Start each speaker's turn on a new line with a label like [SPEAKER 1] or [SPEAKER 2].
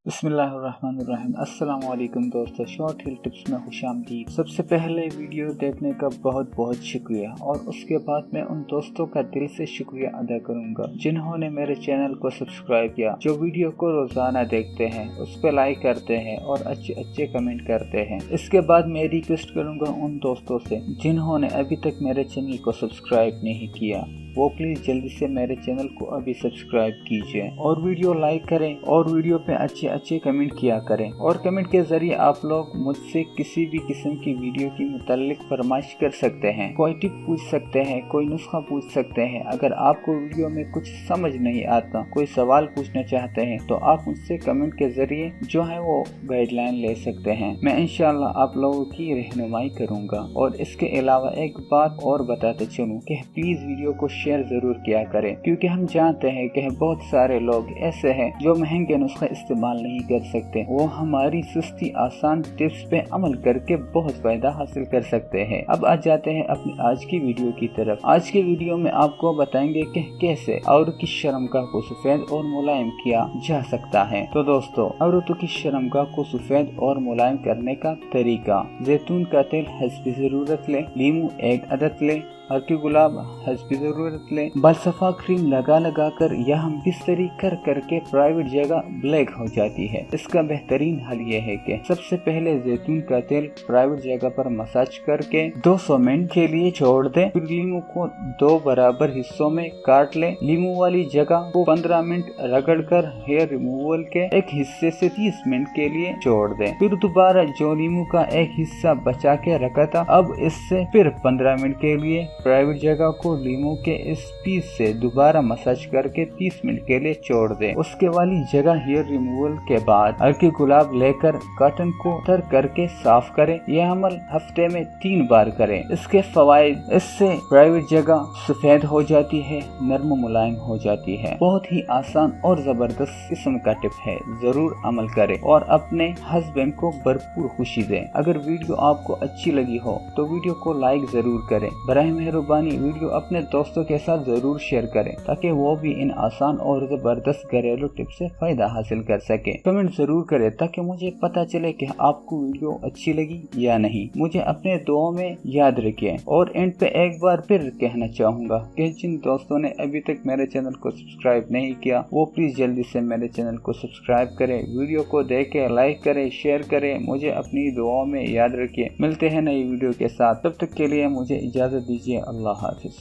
[SPEAKER 1] बिस्मिल्लाहिर्रहमानिर्रहीम। अस्सलाम वालेकुम दोस्तों, शॉर्ट हिल टिप्स में खुशामदीद। सबसे पहले वीडियो देखने का बहुत बहुत शुक्रिया और उसके बाद मैं उन दोस्तों का दिल से शुक्रिया अदा करूंगा जिन्होंने मेरे चैनल को सब्सक्राइब किया, जो वीडियो को रोजाना देखते हैं, उस पर लाइक करते हैं और अच्छे अच्छे कमेंट करते हैं। इसके बाद मैं रिक्वेस्ट करूंगा उन दोस्तों से जिन्होंने अभी तक मेरे चैनल को सब्सक्राइब नहीं किया, वो प्लीज जल्दी से मेरे चैनल को अभी सब्सक्राइब कीजिए और वीडियो लाइक करें और वीडियो पे अच्छे अच्छे कमेंट किया करें। और कमेंट के जरिए आप लोग मुझसे किसी भी किस्म की वीडियो की मुतालिक फरमाइश कर सकते हैं, कोई टिप पूछ सकते हैं, कोई नुस्खा पूछ सकते हैं। अगर आपको वीडियो में कुछ समझ नहीं आता, कोई सवाल पूछना चाहते हैं, तो आप मुझसे कमेंट के जरिए जो है वो गाइडलाइन ले सकते हैं। मैं इंशाल्लाह आप लोगों की रहनुमाई करूँगा। और इसके अलावा एक बात और बताते चलूँ कि प्लीज वीडियो को शेयर जरूर किया करें, क्योंकि हम जानते हैं कि बहुत सारे लोग ऐसे हैं जो महंगे नुस्खे इस्तेमाल नहीं कर सकते। वो हमारी सस्ती आसान टिप्स पे अमल करके बहुत फायदा हासिल कर सकते हैं। अब आ जाते हैं अपनी आज की वीडियो की तरफ। आज की वीडियो में आपको बताएंगे कि कैसे औरत की शर्मगाह को सफेद और मुलायम किया जा सकता है। तो दोस्तों, औरतों की शर्मगाह को सफेद और मुलायम करने का तरीका: जैतून का तेल हस्बी जरूरत ले, लीमू 1 अदद ले, लड़की गुलाब हस्बी जरूरत ले। बलसफा क्रीम लगा लगा कर या हम बिस्तरी कर करके प्राइवेट जगह ब्लैक हो जाती है। इसका बेहतरीन हल ये है कि सबसे पहले जैतून का तेल प्राइवेट जगह पर मसाज करके 200 मिनट के लिए छोड़ दे। फिर लीमू को 2 बराबर हिस्सों में काट ले। लीमू वाली जगह को 15 मिनट रगड़ कर हेयर रिमूवल के एक हिस्से से 30 मिनट के लिए छोड़ दे। फिर दोबारा जो लीमू का एक हिस्सा बचा के रखा था, अब इससे फिर 15 मिनट के लिए प्राइवेट जगह को लीमू के इस पीस से दोबारा मसाज करके 30 मिनट के लिए छोड़ दें। उसके वाली जगह हेयर रिमूवल के बाद हल्की गुलाब लेकर कॉटन को तर करके साफ करें। यह अमल हफ्ते में 3 बार करें। इसके फवाइद: इससे प्राइवेट जगह सफेद हो जाती है, नर्म मुलायम हो जाती है। बहुत ही आसान और जबरदस्त किस्म का टिप है, जरूर अमल करें और अपने हस्बैंड को भरपूर खुशी दें। अगर वीडियो आपको अच्छी लगी हो तो वीडियो को लाइक जरूर करें। बराए मेहरबानी वीडियो अपने दोस्तों के साथ जरूर शेयर करें ताकि वो भी इन आसान और जबरदस्त घरेलू टिप से फायदा हासिल कर सके। कमेंट जरूर करें ताकि मुझे पता चले कि आपको वीडियो अच्छी लगी या नहीं। मुझे अपने दुआओं में याद रखिए। और एंड पे एक बार फिर कहना चाहूँगा कि जिन दोस्तों ने अभी तक मेरे चैनल को सब्सक्राइब नहीं किया, वो प्लीज जल्दी से मेरे चैनल को सब्सक्राइब करें, वीडियो को देख के लाइक करें, शेयर करें। मुझे अपनी दुआओं में याद रखिए। मिलते हैं नई वीडियो के साथ, तब तक के लिए मुझे इजाजत दीजिए। अल्लाह हाफिज।